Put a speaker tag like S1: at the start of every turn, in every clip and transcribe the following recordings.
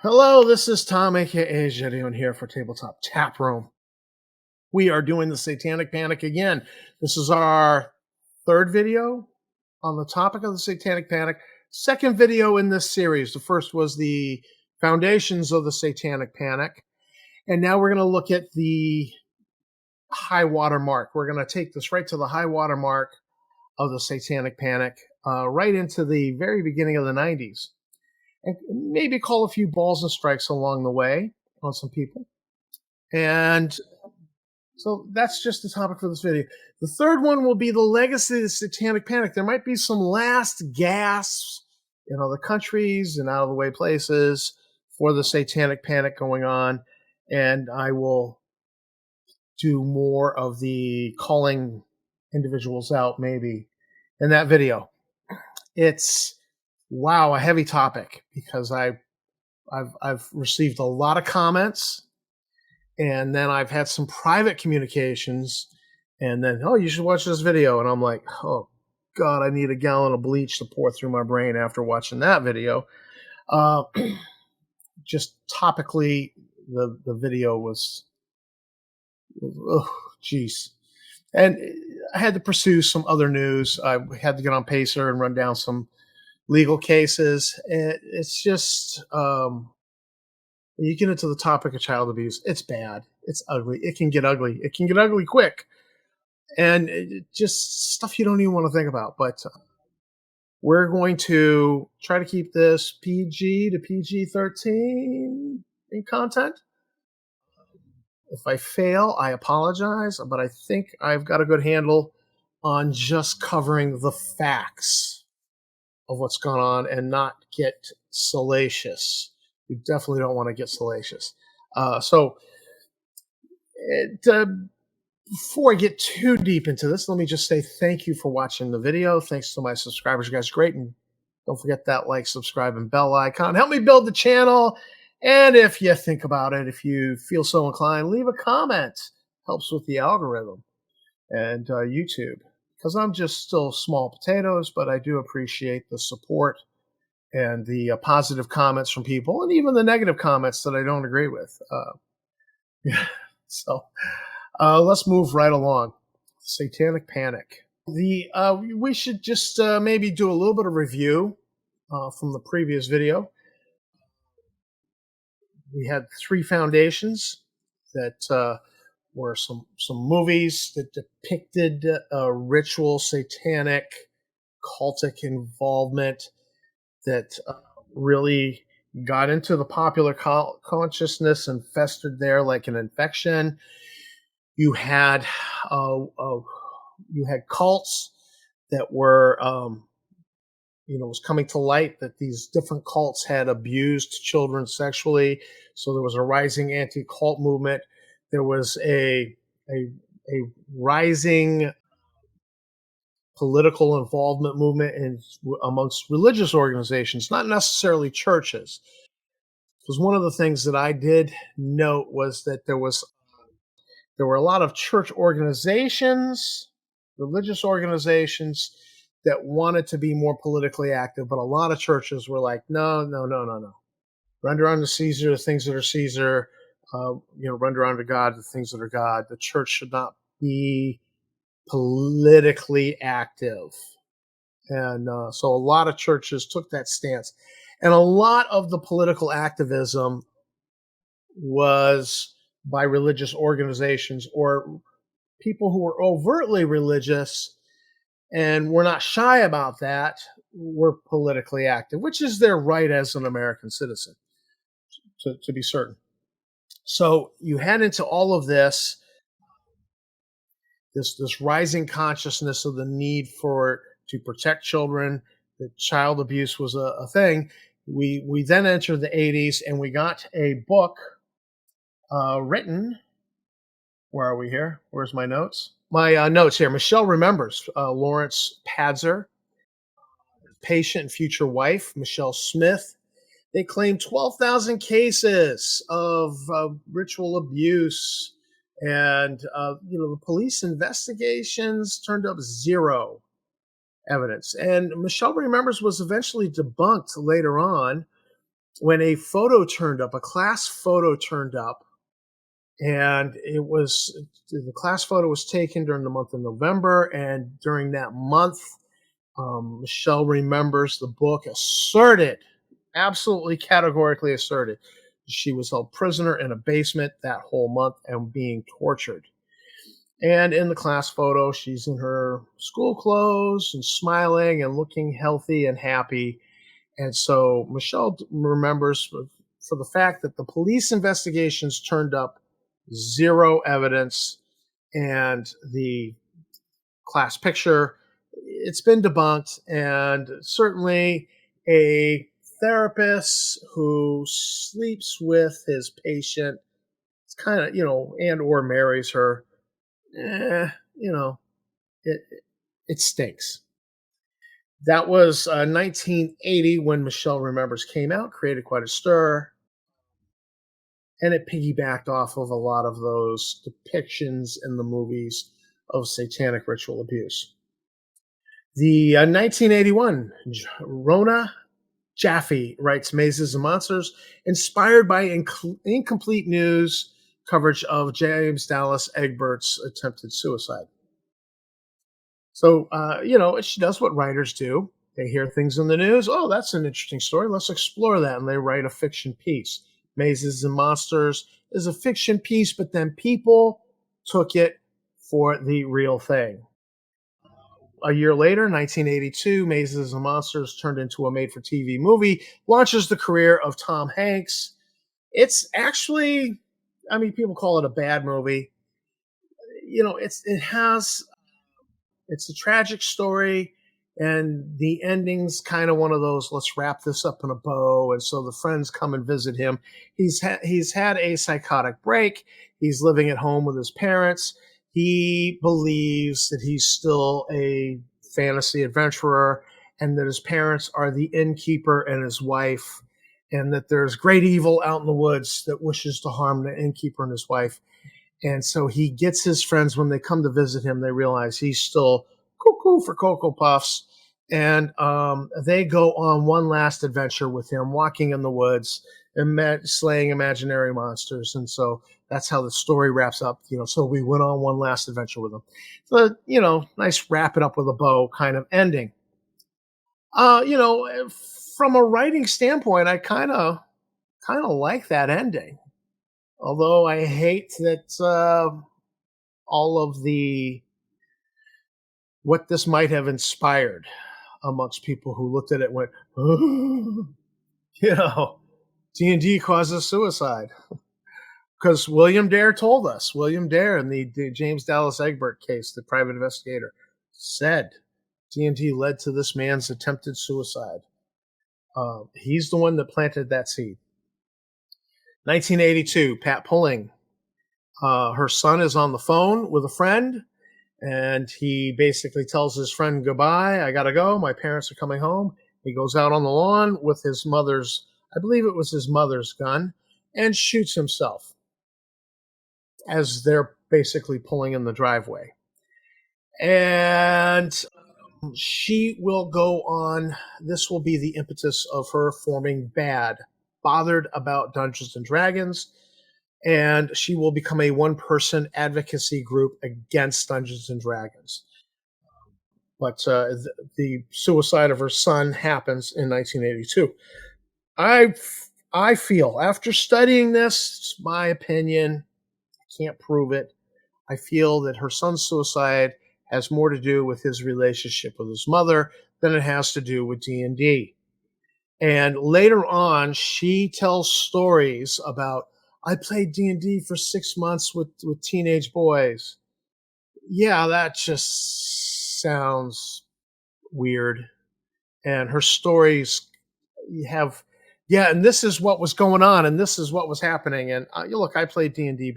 S1: Hello, this is Tom, aka Gedeon, here for Tabletop Tap Room. We are doing the Satanic Panic again. This is our third video on the topic of the Satanic Panic. Second video in this series. The first was the foundations of the Satanic Panic. And now we're going to look at the high water mark. We're going to take this right to the high water mark of the Satanic Panic, right into the very beginning of the 90s. And maybe call a few balls and strikes along the way on some people. And so that's just the topic for this video. The third one will be the legacy of the Satanic Panic. There might be some last gasps in other countries and out of the way places for the Satanic Panic going on. And I will do more of the calling individuals out maybe in that video. It's wow, a heavy topic because I've received a lot of comments, and then I've had some private communications, and then, oh, you should watch this video. And I'm like, oh God, I need a gallon of bleach to pour through my brain after watching that video. Just topically, the video was, oh, geez. And I had to pursue some other news. I had to get on Pacer and run down some legal cases. It's just, you get into the topic of child abuse. It's bad. It's ugly. It can get ugly. It can get ugly quick. And just stuff you don't even want to think about. But we're going to try to keep this PG to PG-13 in content. If I fail, I apologize. But I think I've got a good handle on just covering the facts of what's going on and not get salacious. We definitely don't want to get salacious. Before I get too deep into this, let me just say thank you for watching the video. Thanks to my subscribers. You guys are great. And don't forget that like, subscribe, and bell icon. Help me build the channel. And if you think about it, if you feel so inclined, leave a comment. Helps with the algorithm and YouTube. Because I'm just still small potatoes, but I do appreciate the support and the positive comments from people, and even the negative comments that I don't agree with. So let's move right along. Satanic Panic. We should just maybe do a little bit of review from the previous video. We had three foundations that were some movies that depicted ritual, satanic, cultic involvement that really got into the popular consciousness and festered there like an infection. You had cults that were was coming to light that these different cults had abused children sexually. So there was a rising anti-cult movement. There was a rising political involvement movement amongst religious organizations, not necessarily churches. Because one of the things that I did note was that there were a lot of church organizations, religious organizations that wanted to be more politically active, but a lot of churches were like, no. Render unto Caesar the things that are Caesar. Render unto God the things that are God. The church should not be politically active. And so a lot of churches took that stance. And a lot of the political activism was by religious organizations or people who were overtly religious and were not shy about that, were politically active, which is their right as an American citizen, to be certain. So you head into all of this rising consciousness of the need to protect children, that child abuse was a thing. We then entered the 80s, and we got a book written. Where are we here? Where's my notes? My notes here. Michelle Remembers, Lawrence Padzer, patient and future wife, Michelle Smith. They claimed 12,000 cases of ritual abuse, and the police investigations turned up zero evidence. And Michelle Remembers was eventually debunked later on when a photo turned up, a class photo turned up, and the class photo was taken during the month of November, and during that month, Michelle Remembers, the book, asserted, absolutely categorically asserted, she was held prisoner in a basement that whole month and being tortured. And in the class photo, she's in her school clothes and smiling and looking healthy and happy. And so Michelle remembers, for the fact that the police investigations turned up zero evidence, and the class picture, it's been debunked. And certainly a therapist who sleeps with his patient, it's kind of, and or marries her, eh, you know, it it stinks. That was 1980 when Michelle Remembers came out, created quite a stir, and it piggybacked off of a lot of those depictions in the movies of satanic ritual abuse. The 1981, Rona Jaffe writes Mazes and Monsters, inspired by incomplete news coverage of James Dallas Egbert's attempted suicide. So, she does what writers do. They hear things in the news. Oh, that's an interesting story. Let's explore that. And they write a fiction piece. Mazes and Monsters is a fiction piece, but then people took it for the real thing. A year later, 1982, Mazes and Monsters turned into a made for TV movie, launches the career of Tom Hanks. It's actually, I mean, people call it a bad movie. It's a tragic story, and the ending's kind of one of those, let's wrap this up in a bow. And so the friends come and visit him. He's had a psychotic break. He's living at home with his parents. He believes that he's still a fantasy adventurer, and that his parents are the innkeeper and his wife, and that there's great evil out in the woods that wishes to harm the innkeeper and his wife. And so he gets his friends, when they come to visit him, they realize he's still cuckoo for Cocoa Puffs. And they go on one last adventure with him, walking in the woods and slaying imaginary monsters. And so that's how the story wraps up. So we went on one last adventure with him. So, nice wrap it up with a bow kind of ending. From a writing standpoint, I kind of like that ending. Although I hate that all of the what this might have inspired amongst people who looked at it and went, oh, D&D causes suicide. Because William Dare told us, William Dare in the James Dallas Egbert case, the private investigator, said D&D led to this man's attempted suicide. He's the one that planted that seed. 1982, Pat Pulling. Her son is on the phone with a friend, and he basically tells his friend, goodbye, I gotta go, my parents are coming home. He goes out on the lawn with his mother's, I believe it was his mother's gun, and shoots himself as they're basically pulling in the driveway. And she will go on, this will be the impetus of her forming BAD, Bothered About Dungeons and Dragons, and she will become a one-person advocacy group against Dungeons and Dragons. But the suicide of her son happens in 1982. I feel, after studying this, it's my opinion, I can't prove it, I feel that her son's suicide has more to do with his relationship with his mother than it has to do with D&D. And later on, she tells stories about, I played D&D for 6 months with teenage boys. Yeah, that just sounds weird. And her stories have, yeah, and this is what was going on, and this is what was happening. And look, I played D&D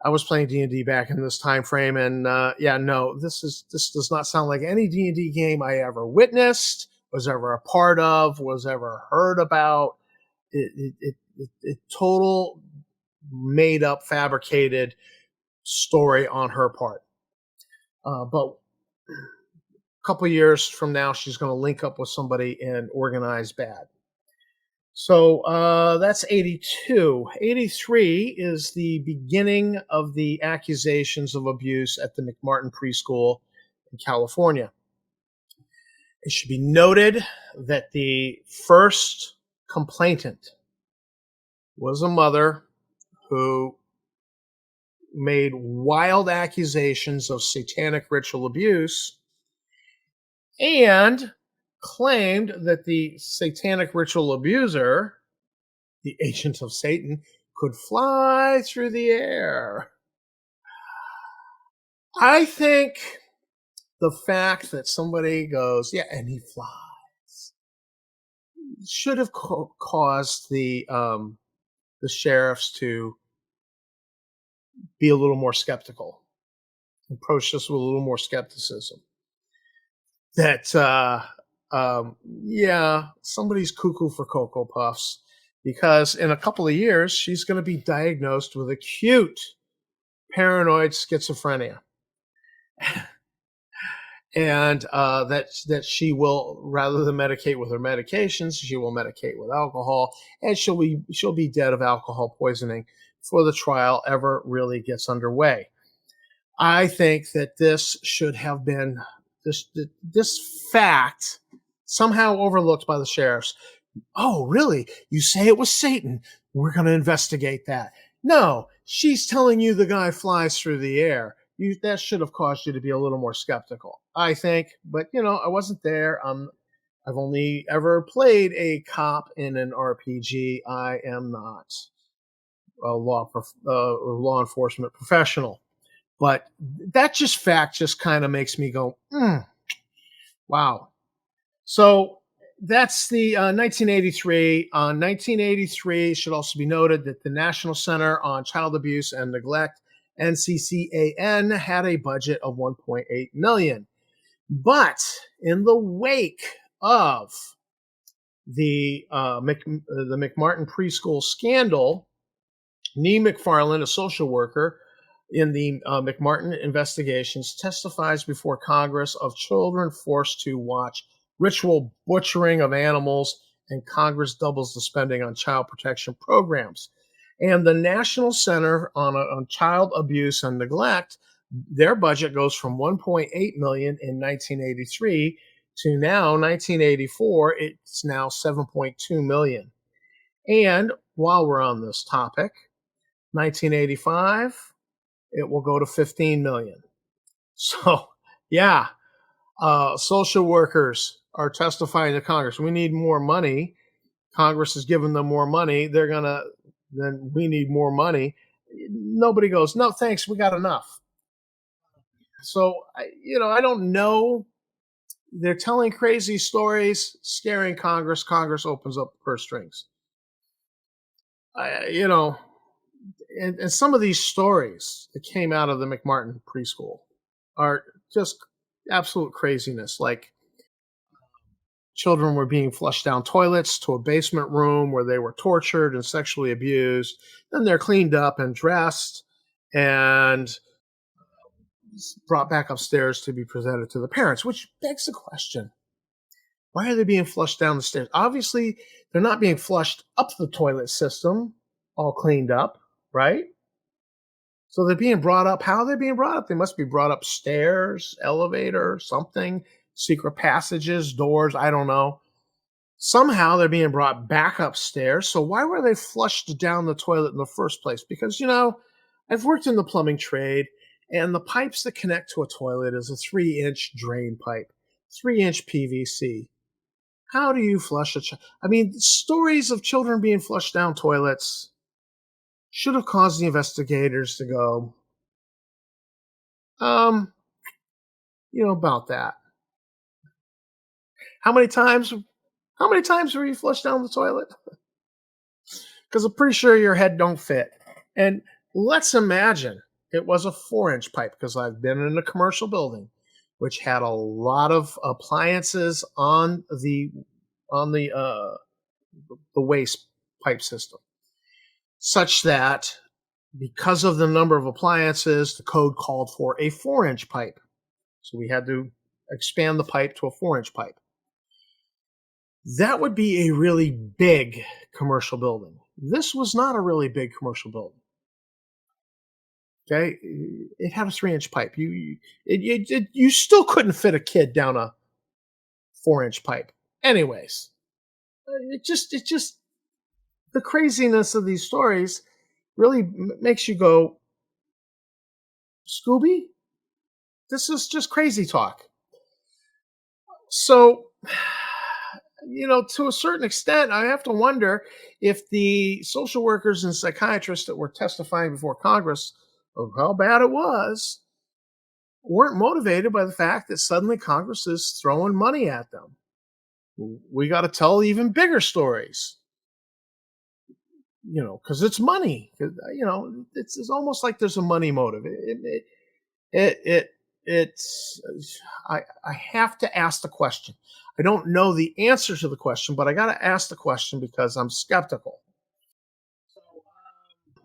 S1: I was playing D&D back in this time frame, and no, this does not sound like any D&D game I ever witnessed, was ever a part of, was ever heard about. It total made up, fabricated story on her part. But a couple years from now, she's going to link up with somebody and organize BAD. So that's 82. 83 is the beginning of the accusations of abuse at the McMartin preschool in California. It should be noted that the first complainant was a mother who made wild accusations of satanic ritual abuse and claimed that the satanic ritual abuser, the agent of Satan, could fly through the air. I think the fact that somebody goes, yeah, and he flies, should have caused the sheriffs to be a little more skeptical, approach this with a little more skepticism. That yeah, somebody's cuckoo for Cocoa Puffs, because in a couple of years she's going to be diagnosed with acute paranoid schizophrenia. And that she will, rather than medicate with her medications, she will medicate with alcohol, and she'll be dead of alcohol poisoning before the trial ever really gets underway. I think that this should have been this fact somehow overlooked by the sheriffs. Oh, really? You say it was Satan? We're going to investigate that. No, she's telling you the guy flies through the air. That should have caused you to be a little more skeptical, I think. But, I wasn't there. I've only ever played a cop in an RPG. I am not a law enforcement professional. But that fact just kind of makes me go, wow. So that's the 1983. 1983 should also be noted that the National Center on Child Abuse and Neglect, NCCAN, had a budget of $1.8 million. But in the wake of the McMartin preschool scandal, Nee McFarland, a social worker in the McMartin investigations, testifies before Congress of children forced to watch ritual butchering of animals, and Congress doubles the spending on child protection programs. And the National Center on Child Abuse and Neglect, their budget goes from $1.8 million in 1983 to now 1984. It's now $7.2 million. And while we're on this topic, 1985, it will go to 15 million. So, yeah, social workers are testifying to Congress. We need more money. Congress is giving them more money. Then we need more money. Nobody goes, no, thanks, we got enough. So, I don't know. They're telling crazy stories, scaring Congress. Congress opens up the purse strings. And some of these stories that came out of the McMartin preschool are just absolute craziness. Like, children were being flushed down toilets to a basement room where they were tortured and sexually abused. Then they're cleaned up and dressed and brought back upstairs to be presented to the parents, which begs the question, why are they being flushed down the stairs? Obviously, they're not being flushed up the toilet system, all cleaned up, right? So they're being brought up. How are they being brought up? They must be brought upstairs, elevator, something, secret passages, doors, I don't know. Somehow they're being brought back upstairs. So why were they flushed down the toilet in the first place? Because, I've worked in the plumbing trade, and the pipes that connect to a toilet is a 3-inch drain pipe, 3-inch PVC. How do you flush a child? I mean, stories of children being flushed down toilets should have caused the investigators to go, about that. How many times were you flushed down the toilet? Because I'm pretty sure your head don't fit. And let's imagine it was a 4-inch pipe, because I've been in a commercial building which had a lot of appliances on the waste pipe system, such that because of the number of appliances, the code called for a 4-inch pipe. So we had to expand the pipe to a 4-inch pipe. That would be a really big commercial building. This was not a really big commercial building. Okay, it had a 3-inch pipe. You still couldn't fit a kid down a 4-inch pipe. Anyways, it just the craziness of these stories really makes you go, Scooby, this is just crazy talk. So, to a certain extent, I have to wonder if the social workers and psychiatrists that were testifying before Congress of how bad it was weren't motivated by the fact that suddenly Congress is throwing money at them. We got to tell even bigger stories, because it's money. It's almost like there's a money motive. It's I have to ask the question. I don't know the answer to the question, but I got to ask the question because I'm skeptical.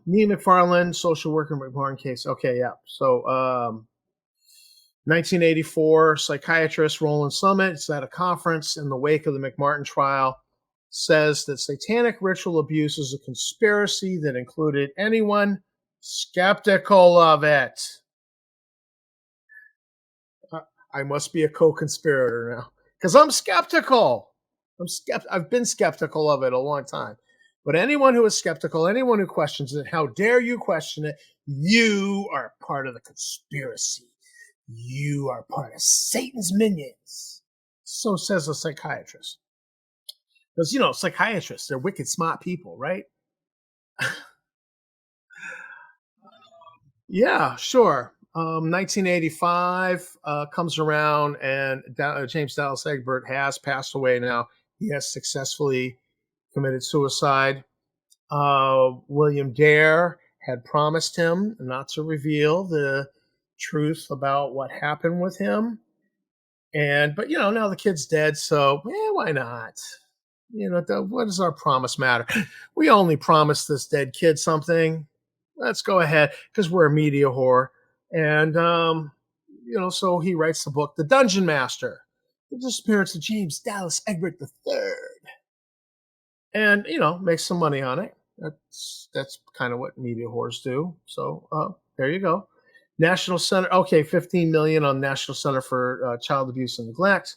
S1: Nia McFarland, social worker, McMahon case. Okay, yeah. So, 1984, psychiatrist Roland Summit is at a conference in the wake of the McMartin trial, says that satanic ritual abuse is a conspiracy that included anyone skeptical of it. I must be a co-conspirator now because I'm skeptical. I've been skeptical of it a long time. But anyone who is skeptical, anyone who questions it, how dare you question it? You are part of the conspiracy. You are part of Satan's minions. So says a psychiatrist. Because, psychiatrists, they're wicked smart people, right? Yeah, sure. 1985 comes around, and James Dallas Egbert has passed away now. He has successfully committed suicide. William Dare had promised him not to reveal the truth about what happened with him. But now the kid's dead, so why not? What does our promise matter? We only promised this dead kid something. Let's go ahead because we're a media whore. And so he writes the book, The Dungeon Master: The Disappearance of James Dallas Egbert III, and makes some money on it. That's kind of what media whores do. So there you go. National Center, okay, 15 million on National Center for Child Abuse and Neglect.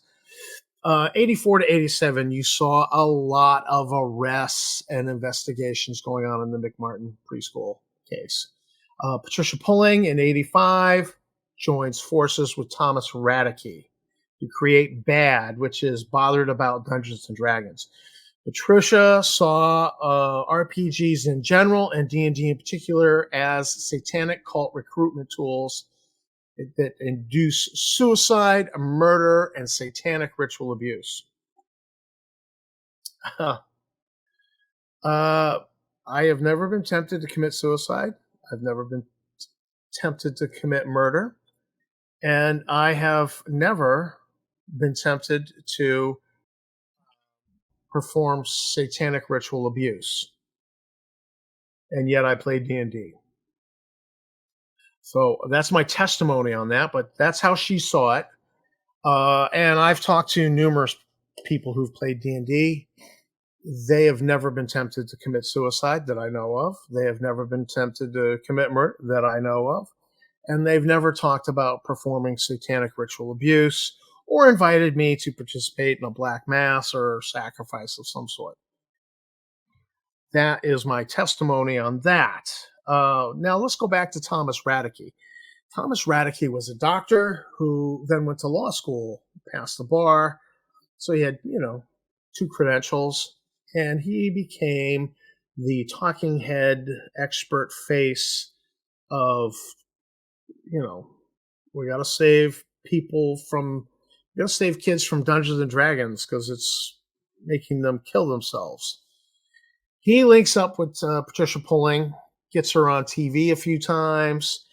S1: 84 to 87, you saw a lot of arrests and investigations going on in the McMartin preschool case. Patricia Pulling in 85 joins forces with Thomas Radke to create BAD, which is Bothered About Dungeons and Dragons. Patricia saw RPGs in general and D&D in particular as satanic cult recruitment tools that induce suicide, murder, and satanic ritual abuse. I have never been tempted to commit suicide. I've never been tempted to commit murder. And I have never been tempted to perform satanic ritual abuse. And yet I played D&D. So that's my testimony on that, but that's how she saw it. And I've talked to numerous people who've played D&D. They have never been tempted to commit suicide that I know of. They have never been tempted to commit murder that I know of. And they've never talked about performing satanic ritual abuse or invited me to participate in a black mass or sacrifice of some sort. That is my testimony on that. Now let's go back to Thomas Radke. Thomas Radke was a doctor who then went to law school, passed the bar. So he had, 2 credentials, and he became the talking head expert face of, we got to save kids from Dungeons and Dragons because it's making them kill themselves. He links up with Patricia Pulling, gets her on TV a few times.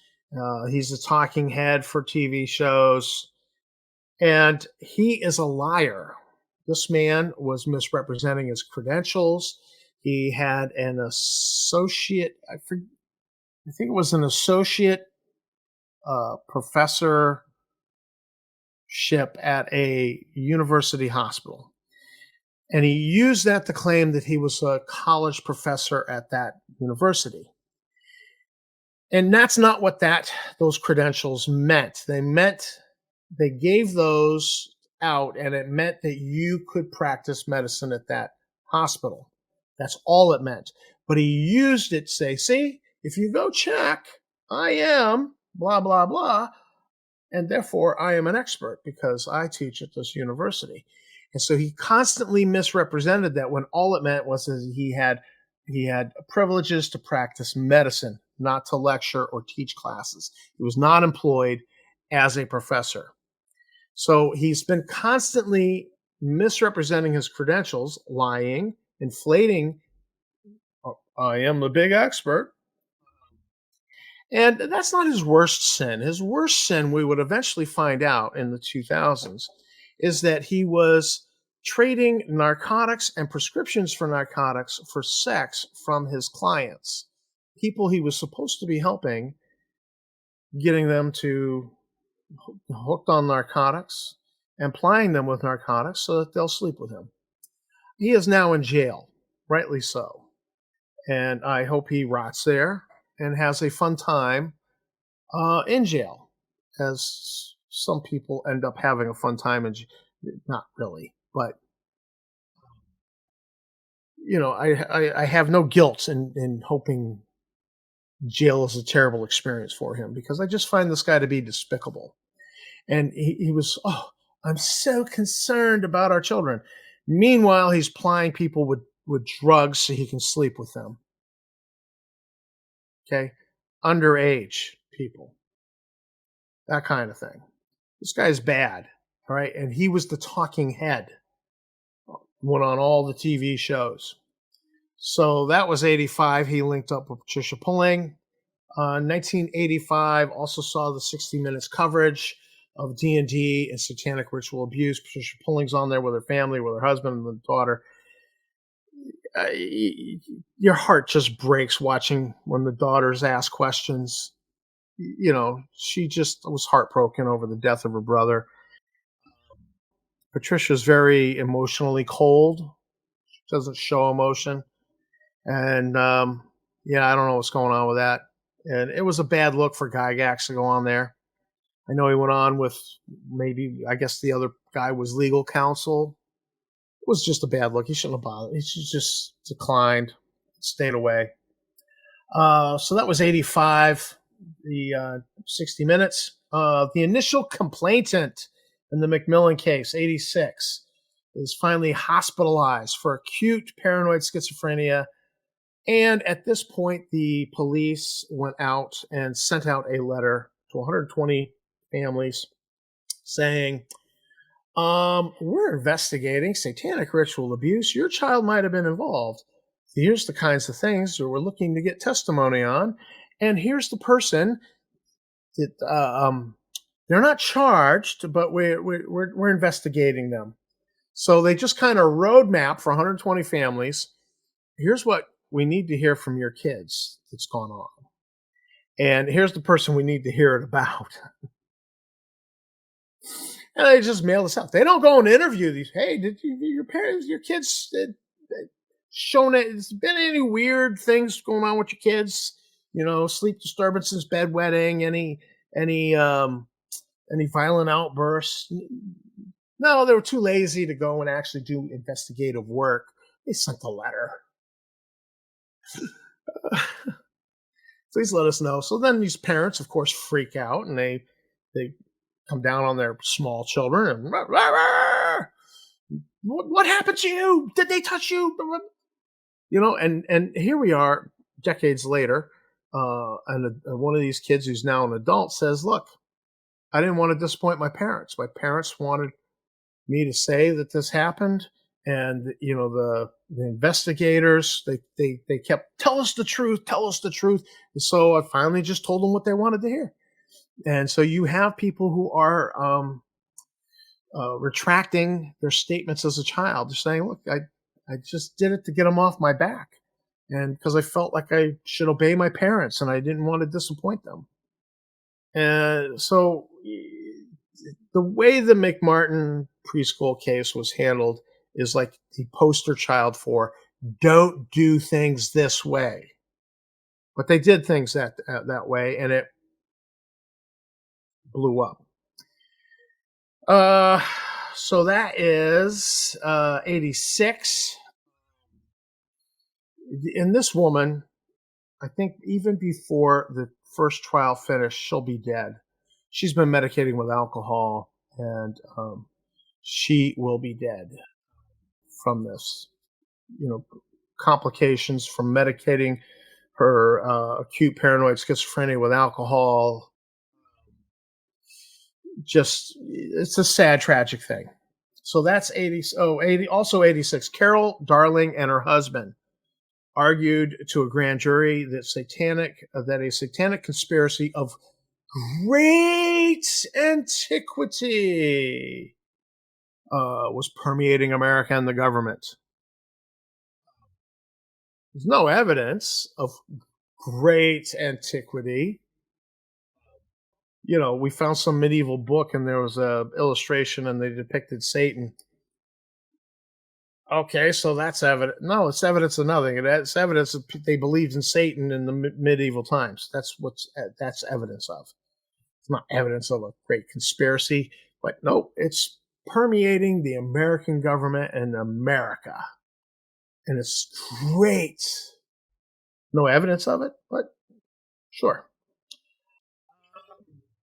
S1: He's a talking head for TV shows. And he is a liar. This man was misrepresenting his credentials. He had an associate, I think it was an associate professorship at a university hospital. And he used that to claim that he was a college professor at that university. And that's not what those credentials meant. They gave those out, and it meant that you could practice medicine at that hospital. That's all it meant. But he used it to say, see, if you go check, I am blah, blah, blah, and therefore I am an expert because I teach at this university. And so he constantly misrepresented that when all it meant was that he had privileges to practice medicine, not to lecture or teach classes. He was not employed as a professor. So he's been constantly misrepresenting his credentials, lying, inflating. "Oh, I am the big expert." And that's not his worst sin. His worst sin, we would eventually find out in the 2000s, is that he was trading narcotics and prescriptions for narcotics for sex from his clients, people he was supposed to be helping, getting them to hooked on narcotics and plying them with narcotics so that they'll sleep with him. He is now in jail, rightly so. And I hope he rots there and has a fun time in jail, as some people end up having a fun time in jail. Not really, but I have no guilt in hoping jail is a terrible experience for him because I just find this guy to be despicable. And he was, oh, I'm so concerned about our children. Meanwhile, he's plying people with drugs so he can sleep with them. Okay. Underage people, that kind of thing. This guy's bad. All right. And he was the talking head, went on all the TV shows. So that was 85. He linked up with Patricia Pulling. 1985 also saw the 60 Minutes coverage of D&D and satanic ritual abuse. Patricia Pulling's on there with her family, with her husband and with daughter. Your heart just breaks watching when the daughters ask questions. She just was heartbroken over the death of her brother. Patricia's very emotionally cold. She doesn't show emotion. And yeah, I don't know what's going on with that. And it was a bad look for Gygax to go on there. I know he went on with maybe, I guess the other guy was legal counsel. It was just a bad look. He shouldn't have bothered. He should just declined, stayed away. So that was 85, the 60 Minutes. The initial complainant in the McMillan case, 86, is finally hospitalized for acute paranoid schizophrenia. And at this point, the police went out and sent out a letter to 120 families saying, we're investigating satanic ritual abuse. Your child might have been involved. Here's the kinds of things that we're looking to get testimony on. And here's the person that they're not charged, but we're investigating them. So they just kind of roadmap for 120 families. Here's what we need to hear from your kids that's gone on. And here's the person we need to hear it about. And they just mail this out. They don't go and interview these. Hey, did your parents, your kids, shown it? Has been any weird things going on with your kids? Sleep disturbances, bedwetting, any violent outbursts? No, they were too lazy to go and actually do investigative work. They sent a letter. Please let us know. So then these parents, of course, freak out and they come down on their small children and rah, rah, rah. What happened to you? Did they touch you? And here we are decades later, and one of these kids who's now an adult says, "Look, I didn't want to disappoint my parents. My parents wanted me to say that this happened." And the investigators, they kept, tell us the truth. And so I finally just told them what they wanted to hear. And so you have people who are retracting their statements as a child. They're saying, look, I just did it to get them off my back, and because I felt like I should obey my parents and I didn't want to disappoint them. And so the way the McMartin preschool case was handled is like the poster child for don't do things this way. But they did things that way, and it blew up. Uh, so that is 86. And this woman, I think even before the first trial finished, she'll be dead. She's been medicating with alcohol, and she will be dead from this. You know, complications from medicating her acute paranoid schizophrenia with alcohol. Just, it's a sad, tragic thing. So that's 80. Oh, 80. Also 86. Carol Darling and her husband argued to a grand jury that a satanic conspiracy of great antiquity was permeating America and the government. There's no evidence of great antiquity. You know, we found some medieval book and there was a illustration and they depicted Satan. Okay, so that's evidence. No, it's evidence of nothing. It's evidence that they believed in Satan in the medieval times. That's evidence of. It's not evidence of a great conspiracy, but no, it's permeating the American government and America, and it's great. No evidence of it, but sure.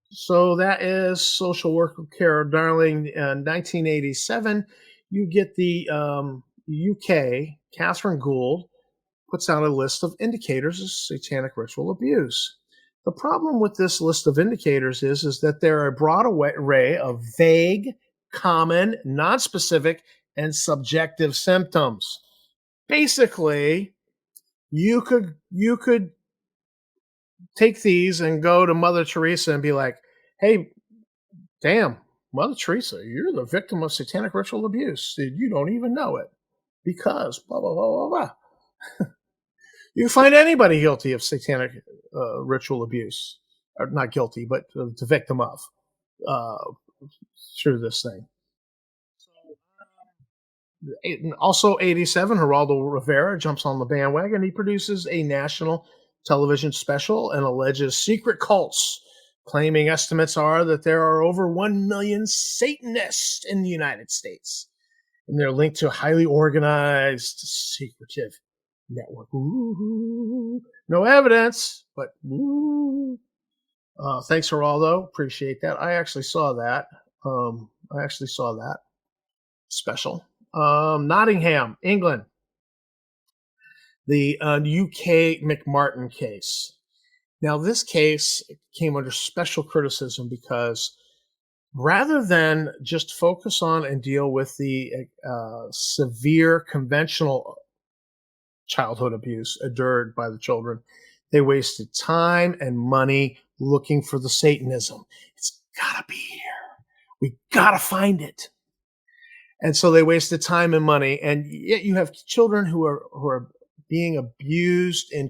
S1: So that is social worker Carol Darling. In 1987, you get the UK, Catherine Gould, puts out a list of indicators of satanic ritual abuse. The problem with this list of indicators is that there are a broad array of vague, common, nonspecific, and subjective symptoms. Basically, you could take these and go to Mother Teresa and be like, hey, damn, Mother Teresa, you're the victim of satanic ritual abuse. You don't even know it because blah, blah, blah, blah, blah. You find anybody guilty of satanic ritual abuse, or not guilty, but the victim of through this thing. Also, 87, Geraldo Rivera jumps on the bandwagon. He produces a national television special and alleges secret cults, claiming estimates are that there are over 1 million Satanists in the United States. And they're linked to a highly organized, secretive network. Ooh, no evidence, but ooh. Thanks, Geraldo. Appreciate that. I actually saw that. Special. Nottingham, England. The UK McMartin case. Now, this case came under special criticism because rather than just focus on and deal with the severe conventional childhood abuse endured by the children, they wasted time and money looking for the Satanism. It's gotta be here. We gotta find it. And so they wasted time and money. And yet you have children who are being abused in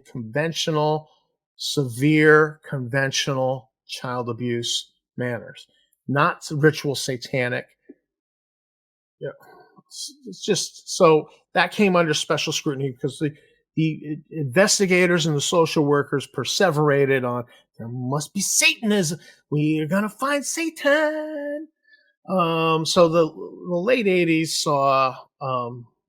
S1: severe conventional child abuse manners, not ritual satanic. Yeah, it's just so that came under special scrutiny because the investigators and the social workers perseverated on there must be Satanism. We are gonna find Satan. So the late 80s saw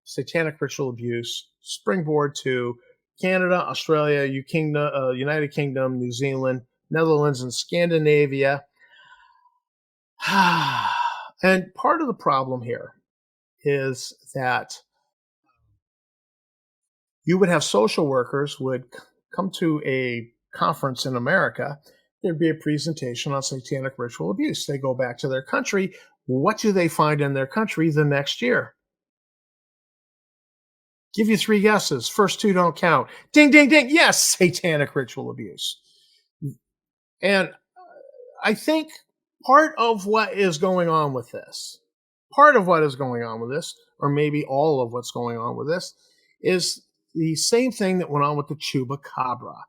S1: satanic ritual abuse springboard to Canada, Australia, United Kingdom, New Zealand, Netherlands, and Scandinavia. And part of the problem here is that you would have social workers would come to a conference in America. There'd be a presentation on satanic ritual abuse. They go back to their country. What do they find in their country the next year? Give you 3 guesses. First 2 don't count. Ding, ding, ding. Yes, satanic ritual abuse. And I think part of what is going on with this, or maybe all of what's going on with this, is the same thing that went on with the chupacabra.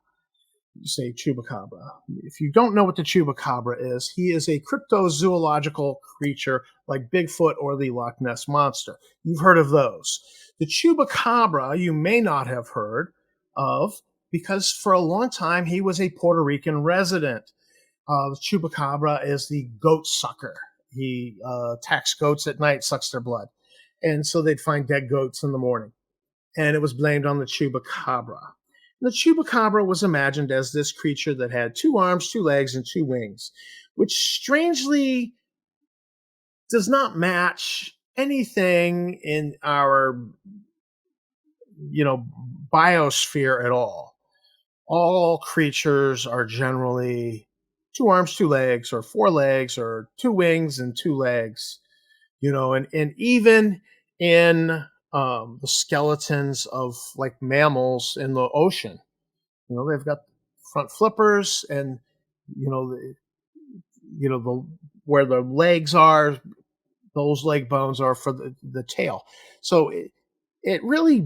S1: say chupacabra. If you don't know what the chupacabra is, he is a cryptozoological creature like Bigfoot or the Loch Ness Monster. You've heard of those. The chupacabra you may not have heard of because for a long time he was a Puerto Rican resident. The chupacabra is the goat sucker. He attacks goats at night, sucks their blood. And so they'd find dead goats in the morning. And it was blamed on the chupacabra. The chupacabra was imagined as this creature that had 2 arms, 2 legs, and 2 wings, which strangely does not match anything in our, biosphere at all. All creatures are generally 2 arms, 2 legs, or 4 legs, or 2 wings and 2 legs, and even in the skeletons of like mammals in the ocean, they've got front flippers and, the where the legs are, those leg bones are for the tail. So it really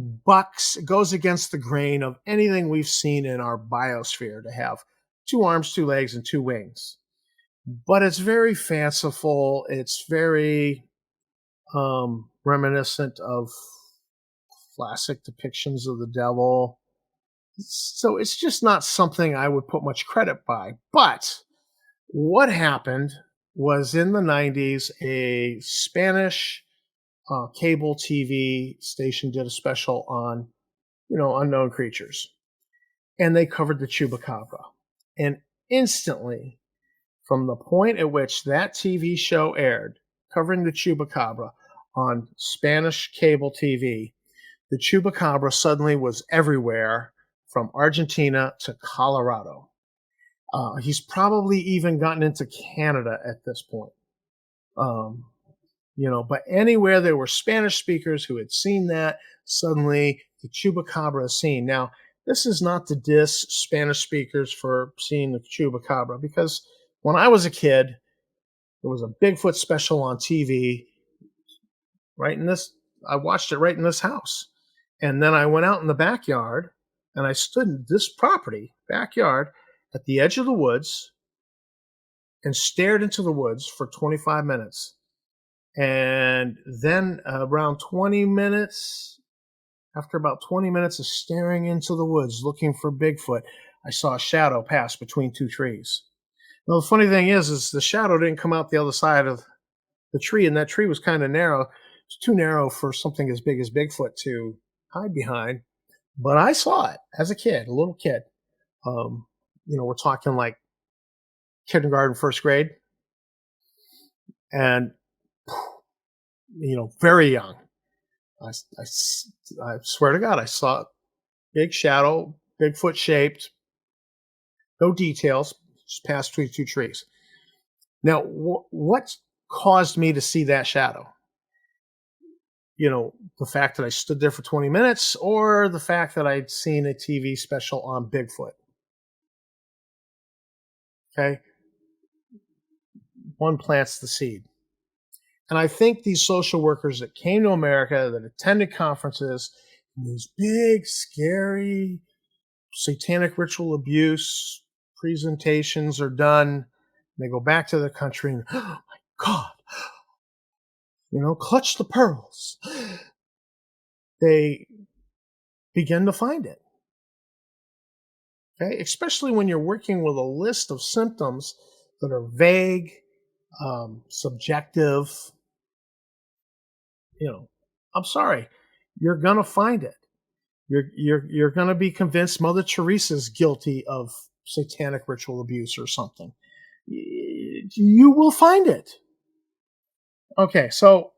S1: goes against the grain of anything we've seen in our biosphere to have 2 arms, 2 legs, and 2 wings. But it's very fanciful. It's very reminiscent of classic depictions of the devil. So it's just not something I would put much credit by. But what happened was in the 90s, a Spanish cable TV station did a special on, unknown creatures. And they covered the chupacabra. And instantly, from the point at which that TV show aired, covering the chupacabra on Spanish cable TV, the chupacabra suddenly was everywhere from Argentina to Colorado. He's probably even gotten into Canada at this point. But anywhere there were Spanish speakers who had seen that, suddenly the chupacabra is seen. Now, this is not to diss Spanish speakers for seeing the chupacabra, because when I was a kid, there was a Bigfoot special on TV I watched it right in this house. And then I went out in the backyard and I stood in this property, backyard, at the edge of the woods and stared into the woods for 25 minutes. And then around 20 minutes, after about 20 minutes of staring into the woods looking for Bigfoot, I saw a shadow pass between 2 trees. Now, the funny thing is the shadow didn't come out the other side of the tree, and that tree was kind of narrow. It's too narrow for something as big as Bigfoot to hide behind. But I saw it as a kid, a little kid. We're talking like kindergarten, first grade. And, very young. I swear to God, I saw a big shadow, Bigfoot shaped, no details, just passed between 2 trees. Now, what caused me to see that shadow? The fact that I stood there for 20 minutes or the fact that I'd seen a TV special on Bigfoot. Okay. One plants the seed. And I think these social workers that came to America, that attended conferences, and these big, scary, satanic ritual abuse presentations are done, and they go back to their country and, oh my God, clutch the pearls. They begin to find it. Okay, especially when you're working with a list of symptoms that are vague, subjective. I'm sorry, you're gonna find it. You're gonna be convinced Mother Teresa's guilty of satanic ritual abuse or something. You will find it. Okay, so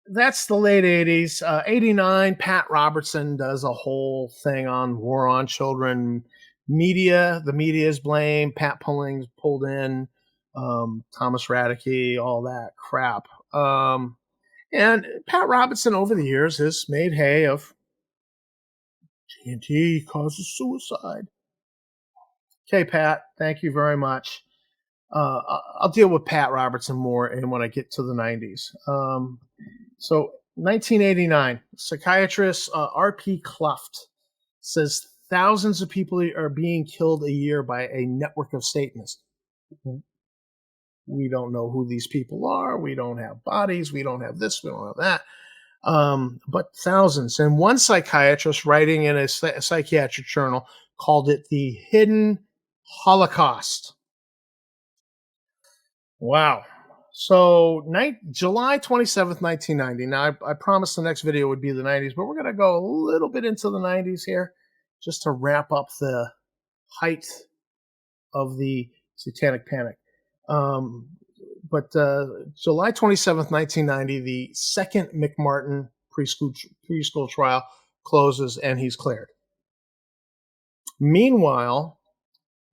S1: that's the late 80s. 89, Pat Robertson does a whole thing on war on children. The media is blamed. Pat Pulling's pulled in. Thomas Radke, all that crap. And Pat Robertson over the years has made hay of TNT causes suicide. Okay, Pat, thank you very much. I'll deal with Pat Robertson more when I get to the 90s. So 1989, psychiatrist R.P. Kluft says thousands of people are being killed a year by a network of Satanists. We don't know who these people are. We don't have bodies. We don't have this. We don't have that. But thousands. And one psychiatrist writing in a psychiatric journal called it the hidden Holocaust. Wow. So July 27th, 1990. Now, I promised the next video would be the 90s, but we're going to go a little bit into the 90s here just to wrap up the height of the Satanic Panic. But July 27th, 1990, the second McMartin preschool trial closes and he's cleared. Meanwhile,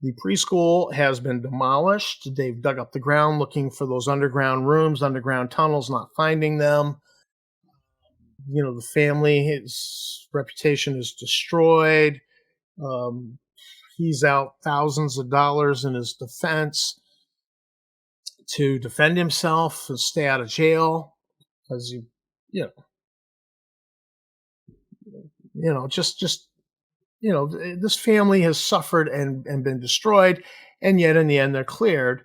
S1: the preschool has been demolished. They've dug up the ground looking for those underground rooms, underground tunnels, not finding them. The family, his reputation is destroyed. He's out thousands of dollars in his defense to defend himself and stay out of jail because this family has suffered and been destroyed, and yet in the end they're cleared.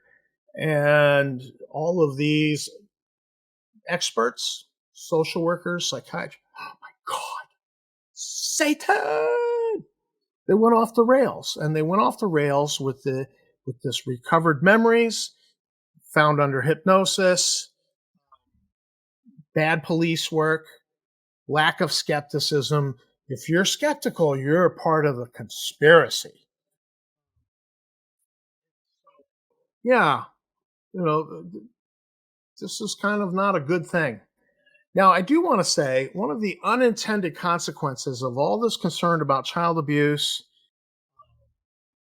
S1: And all of these experts, social workers, psychiatrists, oh my God, Satan! They went off the rails, and they went off the rails with this recovered memories found under hypnosis, bad police work, lack of skepticism. If you're skeptical, you're a part of the conspiracy. Yeah, this is kind of not a good thing. Now, I do want to say one of the unintended consequences of all this concern about child abuse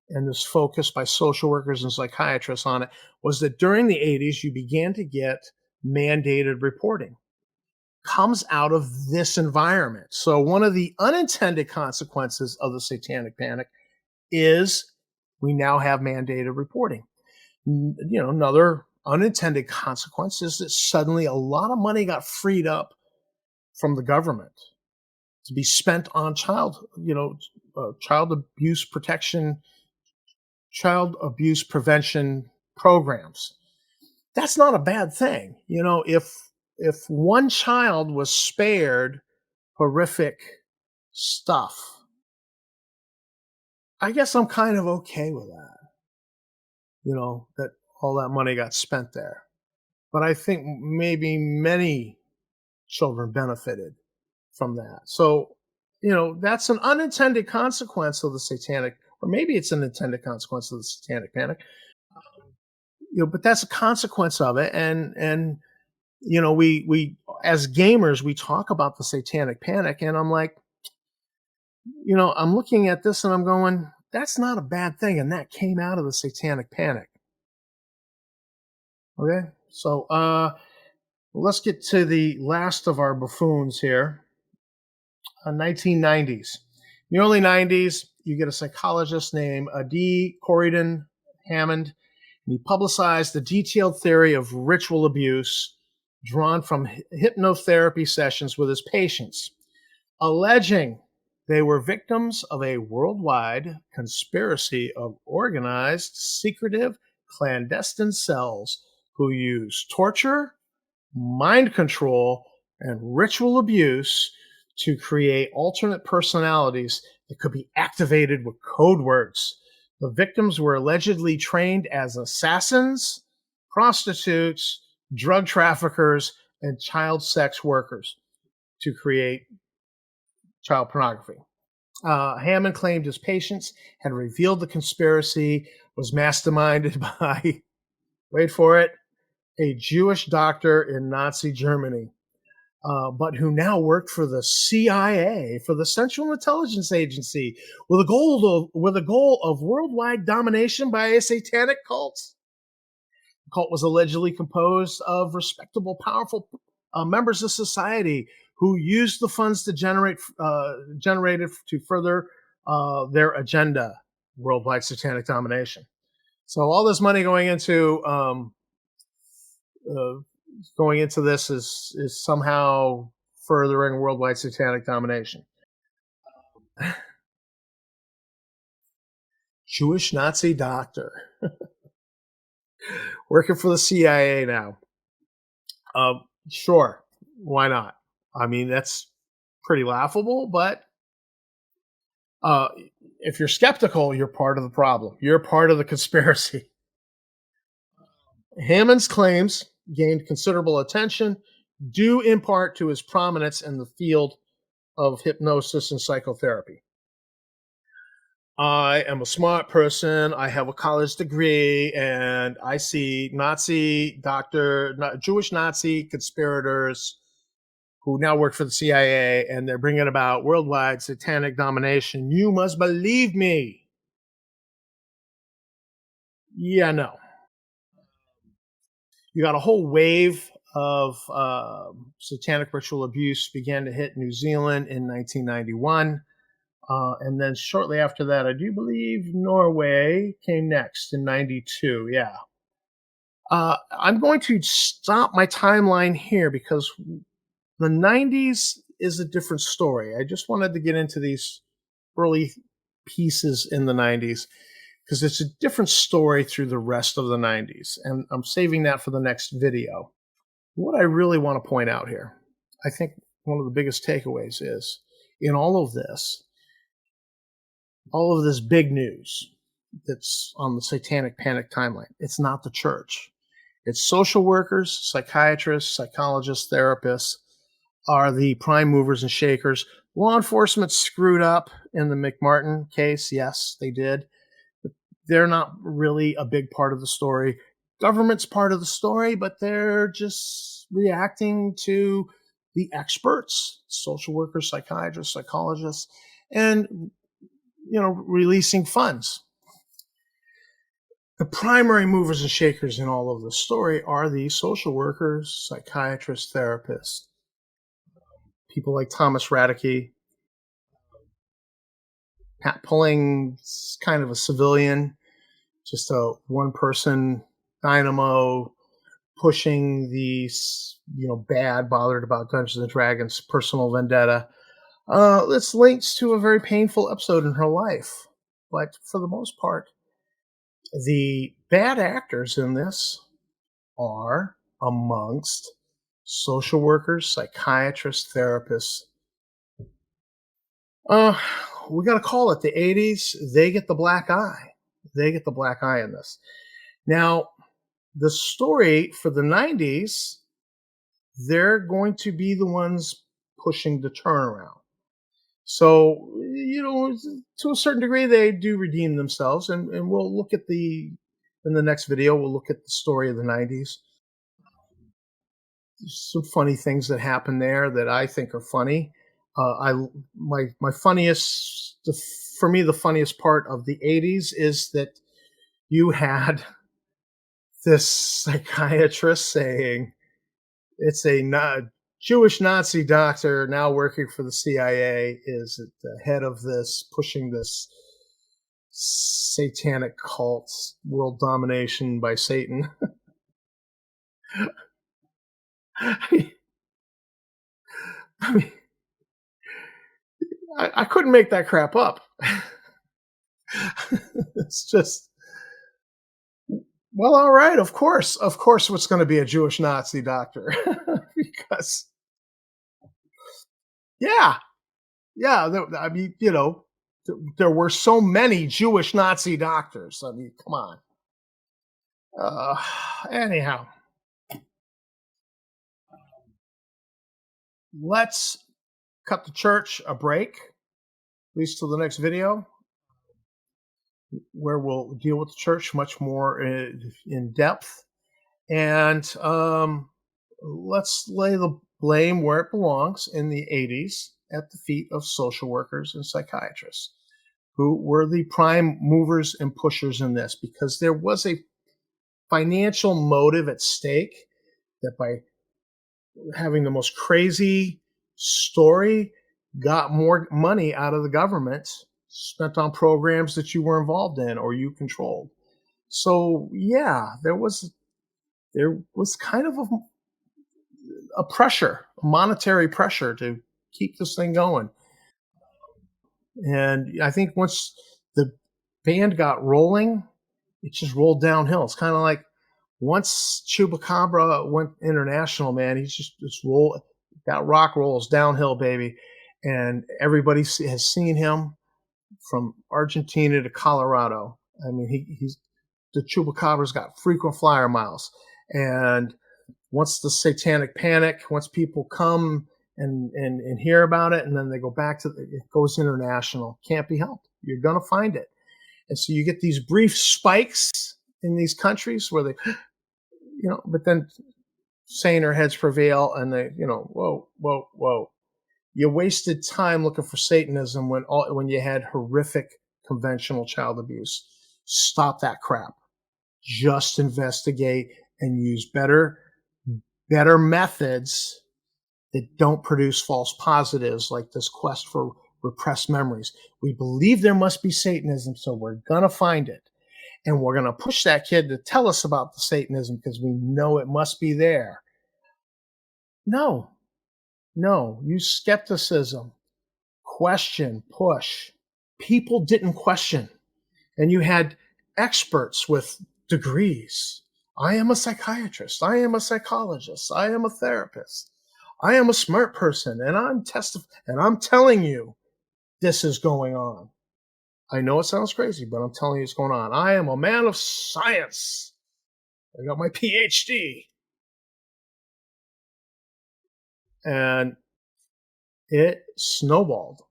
S1: and this focus by social workers and psychiatrists on it was that during the 80s, you began to get mandated reporting. Comes out of this environment. So one of the unintended consequences of the Satanic Panic is we now have mandated reporting. Another unintended consequence is that suddenly a lot of money got freed up from the government to be spent on child abuse protection, child abuse prevention programs. That's not a bad thing. If one child was spared horrific stuff, I guess I'm kind of okay with that. That all that money got spent there. But I think maybe many children benefited from that. So, that's an unintended consequence of the Satanic, or maybe it's an intended consequence of the Satanic Panic. But that's a consequence of it. And we as gamers, we talk about the Satanic Panic, and I'm like, I'm looking at this and I'm going, that's not a bad thing. And that came out of the Satanic Panic. Okay. So, let's get to the last of our buffoons here. 1990s. In the early 90s, you get a psychologist named D. Corydon Hammond. And he publicized the detailed theory of ritual abuse drawn from hypnotherapy sessions with his patients, alleging they were victims of a worldwide conspiracy of organized, secretive, clandestine cells who used torture, mind control, and ritual abuse to create alternate personalities that could be activated with code words. The victims were allegedly trained as assassins, prostitutes, drug traffickers, and child sex workers to create child pornography. Hammond claimed his patients had revealed the conspiracy was masterminded by, wait for it, a Jewish doctor in Nazi Germany, but who now worked for the CIA, for the Central Intelligence Agency, with a goal of worldwide domination by a satanic cult. The cult was allegedly composed of respectable, powerful members of society who used the funds to generated to further their agenda, worldwide satanic domination. So all this money going into this is somehow furthering worldwide satanic domination. Jewish Nazi doctor working for the CIA now. Sure, why not? I mean, that's pretty laughable, but uh, if you're skeptical, you're part of the problem. You're part of the conspiracy. Hammond's claims gained considerable attention due in part to his prominence in the field of hypnosis and psychotherapy. I am a smart person. I have a college degree, and I see Jewish Nazi conspirators who now work for the CIA, and they're bringing about worldwide satanic domination. You must believe me. Yeah, no. You got a whole wave of satanic ritual abuse began to hit New Zealand in 1991. And then shortly after that, I do believe Norway came next in 92. Yeah. I'm going to stop my timeline here because the 90s is a different story. I just wanted to get into these early pieces in the 90s because it's a different story through the rest of the 90s. And I'm saving that for the next video. What I really want to point out here, I think one of the biggest takeaways is in all of this big news that's on the Satanic Panic timeline, it's not the church. It's social workers, psychiatrists, psychologists, therapists are the prime movers and shakers. Law enforcement screwed up in the McMartin case. Yes, they did. But they're not really a big part of the story. Government's part of the story, but they're just reacting to the experts, social workers, psychiatrists, psychologists, and releasing funds. The primary movers and shakers in all of the story are the social workers, psychiatrists, therapists, people like Thomas Radke. Pat Pulling's kind of a civilian, just a one-person dynamo pushing these, bad, bothered about Dungeons and Dragons, personal vendetta. This links to a very painful episode in her life, but for the most part, the bad actors in this are amongst social workers, psychiatrists, therapists. We got to call it the 80s. They get the black eye. They get the black eye in this. Now, the story for the 90s, they're going to be the ones pushing the turnaround. So, to a certain degree, they do redeem themselves. And we'll look at in the next video, we'll look at the story of the 90s. Some funny things that happen there that I think are funny. My funniest, for me, the funniest part of the 80s is that you had this psychiatrist saying it's a Jewish Nazi doctor now working for the CIA is at the head of this, pushing this satanic cult, world domination by Satan. I mean, I couldn't make that crap up. It's just, well, all right, of course, what's going to be a Jewish Nazi doctor because, yeah, I mean, there were so many Jewish Nazi doctors. I mean, come on. Anyhow, let's cut the church a break, at least till the next video, where we'll deal with the church much more in depth. And let's lay the blame where it belongs in the 80s at the feet of social workers and psychiatrists, who were the prime movers and pushers in this, because there was a financial motive at stake that by having the most crazy story got more money out of the government spent on programs that you were involved in or you controlled. So yeah, there was kind of a pressure, a monetary pressure to keep this thing going. And I think once the band got rolling, it just rolled downhill. It's kind of like once Chupacabra went international, man, he's just roll that rock rolls downhill, baby. And everybody has seen him from Argentina to Colorado. I mean, he's the Chupacabra's got frequent flyer miles. And once the Satanic Panic, once people come and hear about it, and then they go back to it goes international. Can't be helped. You're gonna find it. And so you get these brief spikes in these countries where they, but then saner heads prevail, and they, whoa, whoa, whoa. You wasted time looking for Satanism when you had horrific conventional child abuse. Stop that crap. Just investigate and use better methods that don't produce false positives like this quest for repressed memories. We believe there must be Satanism, so we're going to find it. And we're going to push that kid to tell us about the Satanism because we know it must be there. No, use skepticism. Question, push. People didn't question. And you had experts with degrees. I am a psychiatrist. I am a psychologist. I am a therapist. I am a smart person, and I'm telling you this is going on. I know it sounds crazy, but I'm telling you it's going on. I am a man of science. I got my PhD. And it snowballed.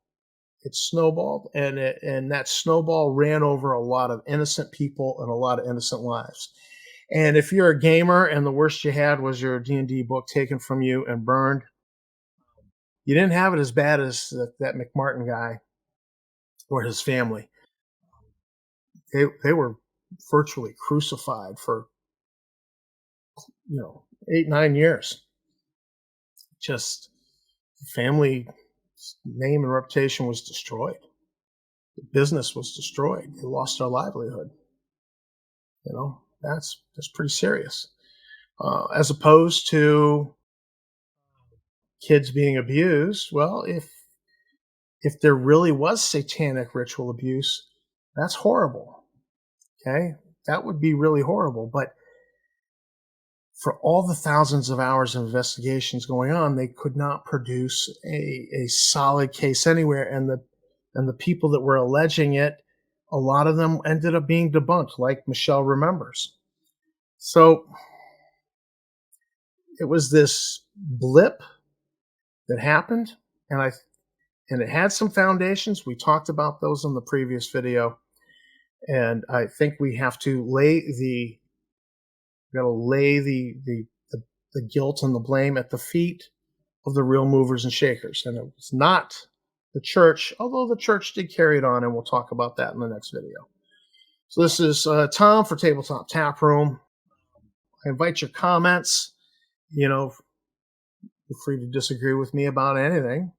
S1: And that snowball ran over a lot of innocent people and a lot of innocent lives. And if you're a gamer and the worst you had was your D&D book taken from you and burned, you didn't have it as bad as that McMartin guy or his family. They were virtually crucified for 8-9 years. Just family name and reputation was destroyed. The business was destroyed. They lost their livelihood. That's pretty serious. As opposed to kids being abused, well, if there really was satanic ritual abuse, that's horrible. Okay? That would be really horrible. But for all the thousands of hours of investigations going on, they could not produce a solid case anywhere. And the people that were alleging it, a lot of them ended up being debunked, like Michelle remembers. So it was this blip that happened, and it had some foundations. We talked about those in the previous video, and I think we have to lay the guilt and the blame at the feet of the real movers and shakers. And it was not the church, although the church did carry it on, and we'll talk about that in the next video. So this is Tom for Tabletop Tap Room. I invite your comments. Feel free to disagree with me about anything.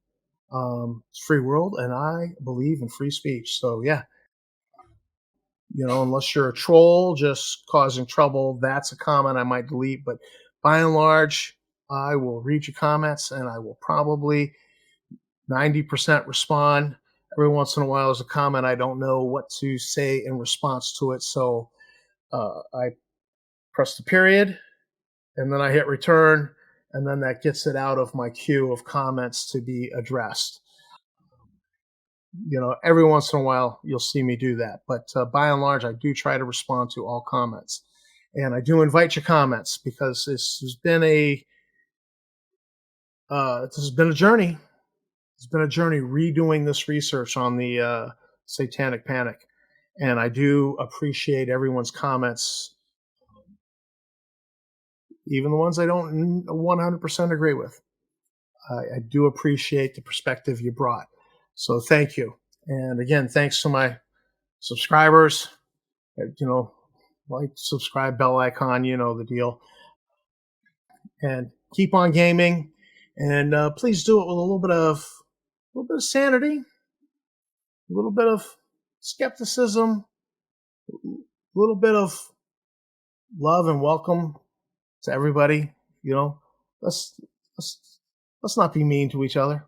S1: It's free world, and I believe in free speech. So yeah, unless you're a troll just causing trouble, that's a comment I might delete. But by and large, I will read your comments, and I will probably 90% respond. Every once in a while, there's a comment I don't know what to say in response to it, so I press the period, and then I hit return, and then that gets it out of my queue of comments to be addressed. Every once in a while, you'll see me do that. But by and large, I do try to respond to all comments. And I do invite your comments because this has been a journey. It's been a journey redoing this research on the Satanic Panic. And I do appreciate everyone's comments, even the ones I don't 100% agree with. I do appreciate the perspective you brought. So thank you. And again, thanks to my subscribers. Like, subscribe, bell icon, the deal. And keep on gaming. And please do it with a little bit of sanity, a little bit of skepticism, a little bit of love and welcome to everybody. Let's not be mean to each other.